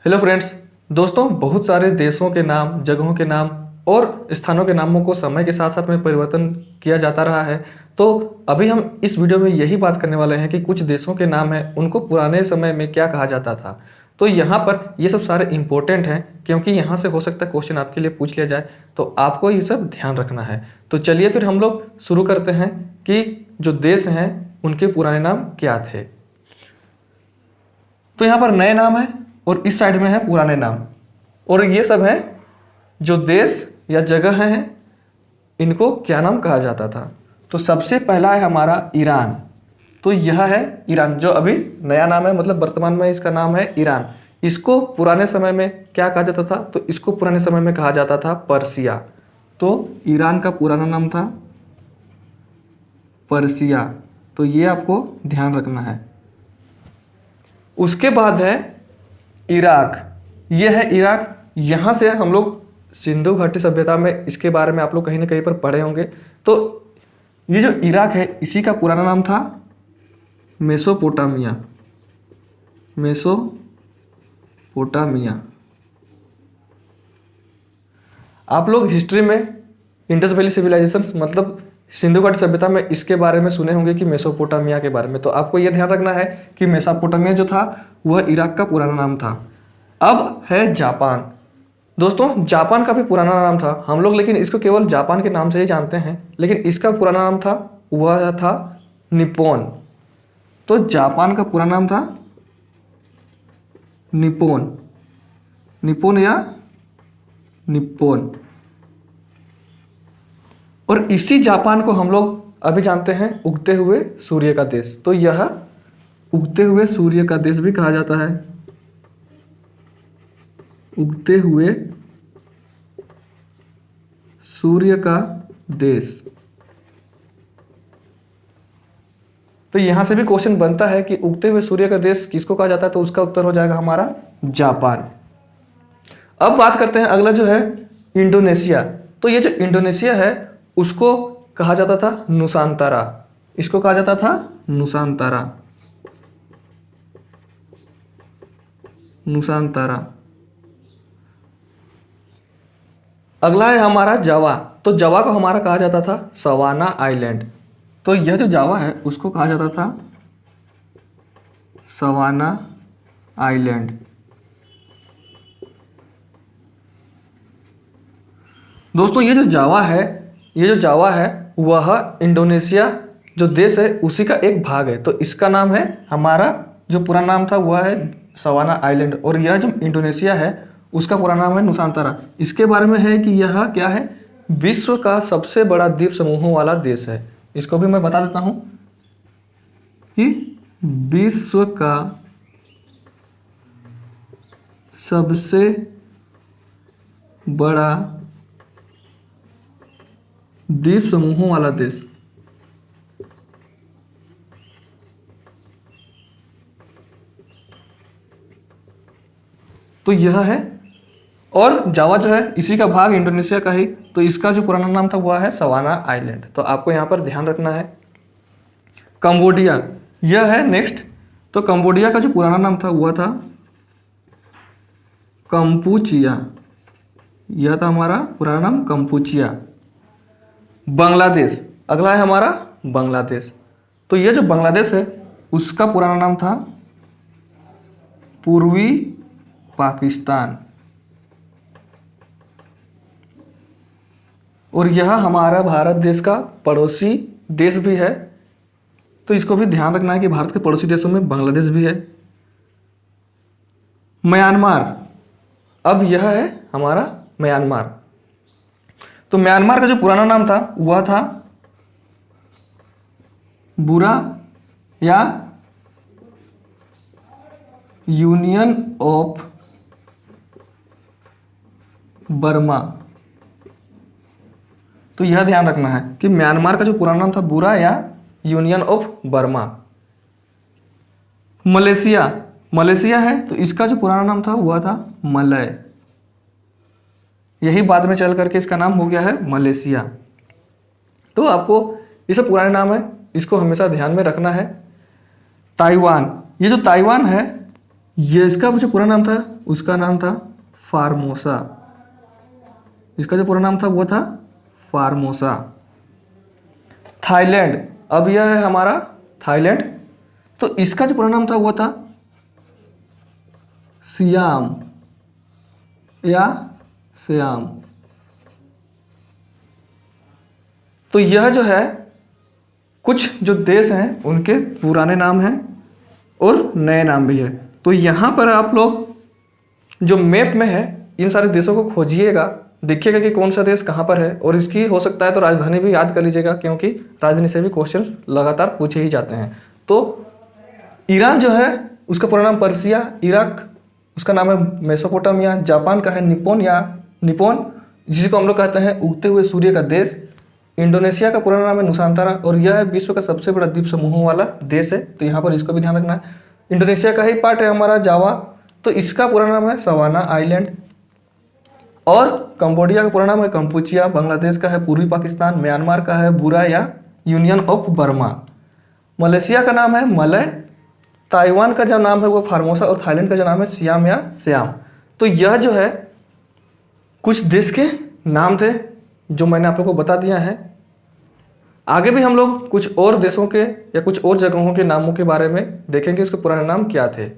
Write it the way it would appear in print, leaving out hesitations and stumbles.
Hello friends, दोस्तों बहुत सारे देशों के नाम, जगहों के नाम और स्थानों के नामों को समय के साथ साथ में परिवर्तन किया जाता रहा है। तो अभी हम इस वीडियो में यही बात करने वाले हैं कि कुछ देशों के नाम हैं, उनको पुराने समय में क्या कहा जाता था। तो यहाँ पर ये सब सारे इंपॉर्टेंट हैं क्योंकि यहाँ से हो सकता है क्वेश्चन आपके लिए पूछ लिया जाए, तो आपको ये सब ध्यान रखना है। तो चलिए फिर हम लोग शुरू करते हैं कि जो देश हैं उनके पुराने नाम क्या थे। तो यहाँ पर नए नाम है और इस साइड में है पुराने नाम, और ये सब है जो देश या जगह हैं, इनको क्या नाम कहा जाता था। तो सबसे पहला है हमारा ईरान। तो यह है ईरान, जो अभी नया नाम है, मतलब वर्तमान में इसका नाम है ईरान। इसको पुराने समय में क्या कहा जाता था, तो इसको पुराने समय में कहा जाता था पर्सिया। तो ईरान का पुराना नाम था पर्सिया, तो ये आपको ध्यान रखना है। उसके बाद है इराक। ये है इराक। यहाँ से हम लोग सिंधु घाटी सभ्यता में इसके बारे में आप लोग कहीं ना कहीं पर पढ़े होंगे। तो ये जो इराक है, इसी का पुराना नाम था मेसोपोटामिया। मेसोपोटामिया। आप लोग हिस्ट्री में इंडस वैली सिविलाइजेशन, मतलब सिंधु घाटी सभ्यता में इसके बारे में सुने होंगे कि मेसोपोटामिया के बारे में। तो आपको यह ध्यान रखना है कि मेसोपोटामिया जो था वह इराक का पुराना नाम था। अब है जापान। दोस्तों जापान का भी पुराना नाम था हम लोग, लेकिन इसको केवल जापान के नाम से ही जानते हैं, लेकिन इसका पुराना नाम था वह था निप्पॉन। तो जापान का पुराना नाम था निप्पॉन, निप्पॉन या निप्पॉन। और इसी जापान को हम लोग अभी जानते हैं उगते हुए सूर्य का देश। तो यह उगते हुए सूर्य का देश भी कहा जाता है, उगते हुए सूर्य का देश। तो यहां से भी क्वेश्चन बनता है कि उगते हुए सूर्य का देश किसको कहा जाता है, तो उसका उत्तर हो जाएगा हमारा जापान। अब बात करते हैं अगला जो है इंडोनेशिया। तो ये जो इंडोनेशिया है उसको कहा जाता था नुसांतारा। इसको कहा जाता था नुसांतारा, नुसांतारा। अगला है हमारा जावा। तो जावा को हमारा कहा जाता था सवाना आइलैंड। तो यह जो जावा है उसको कहा जाता था सवाना आइलैंड। दोस्तों ये जो जावा है वह इंडोनेशिया जो देश है उसी का एक भाग है। तो इसका नाम है, हमारा जो पुराना नाम था वह है सवाना आइलैंड, और यह जो इंडोनेशिया है उसका पूरा नाम है नुसांतारा। इसके बारे में है कि यह क्या है, विश्व का सबसे बड़ा द्वीप समूहों वाला देश है। इसको भी मैं बता देता हूं कि विश्व का सबसे बड़ा द्वीप समूहों वाला देश। तो यह है, और जावा जो है इसी का भाग इंडोनेशिया का ही। तो इसका जो पुराना नाम था वह है सवाना आइलैंड। तो आपको यहाँ पर ध्यान रखना है। कंबोडिया यह है नेक्स्ट। तो कंबोडिया का जो पुराना नाम था वह था कंपूचिया। यह था हमारा पुराना नाम कंपूचिया। बांग्लादेश अगला है हमारा बांग्लादेश। तो यह जो बांग्लादेश है उसका पुराना नाम था पूर्वी पाकिस्तान, और यह हमारा भारत देश का पड़ोसी देश भी है। तो इसको भी ध्यान रखना है कि भारत के पड़ोसी देशों में बांग्लादेश भी है। म्यांमार, अब यह है हमारा म्यांमार। तो म्यांमार का जो पुराना नाम था वह था बुरा या यूनियन ऑफ बर्मा। तो यह ध्यान रखना है कि म्यांमार का जो पुराना नाम था बुरा या यूनियन ऑफ बर्मा। मलेशिया है, तो इसका जो पुराना नाम था वह था मलय। यही बाद में चल करके इसका नाम हो गया है मलेशिया। तो आपको ये सब पुराने नाम है, इसको हमेशा ध्यान में रखना है। ताइवान, ये जो ताइवान है ये इसका जो पूरा नाम था उसका नाम था फार्मोसा। इसका जो पूरा नाम था वो था फार्मोसा। थाईलैंड, अब यह है हमारा थाईलैंड, तो इसका जो पूरा नाम था वो था सियाम या सियाम। तो यह जो है कुछ जो देश हैं उनके पुराने नाम हैं और नए नाम भी है। तो यहाँ पर आप लोग जो मैप में है इन सारे देशों को खोजिएगा, देखिएगा कि कौन सा देश कहाँ पर है, और इसकी हो सकता है तो राजधानी भी याद कर लीजिएगा, क्योंकि राजधानी से भी क्वेश्चन लगातार पूछे ही जाते हैं। तो ईरान जो है उसका पूरा नाम पर्सिया, इराक उसका नाम है मेसोपोटामिया, जापान का है निपोन या निपोन जिसको हम लोग कहते हैं उगते हुए सूर्य का देश, इंडोनेशिया का पूरा नाम है नुसांतारा और यह है विश्व का सबसे बड़ा द्वीप समूहों वाला देश है, तो यहाँ पर इसको भी ध्यान रखना है। इंडोनेशिया का ही पार्ट है हमारा जावा, तो इसका पूरा नाम है सवाना आइलैंड। और कंबोडिया का पूरा नाम है कंपुचिया, बांग्लादेश का है पूर्वी पाकिस्तान, म्यांमार का है बुरा या यूनियन ऑफ बर्मा, मलेशिया का नाम है मलय, ताइवान का जो नाम है वो फार्मोसा और थाईलैंड का जो नाम है सियाम या सियाम। तो यह जो है कुछ देश के नाम थे जो मैंने आप लोगों को बता दिया है। आगे भी हम लोग कुछ और देशों के या कुछ और जगहों के नामों के बारे में देखेंगे, उसके पुराने नाम क्या थे।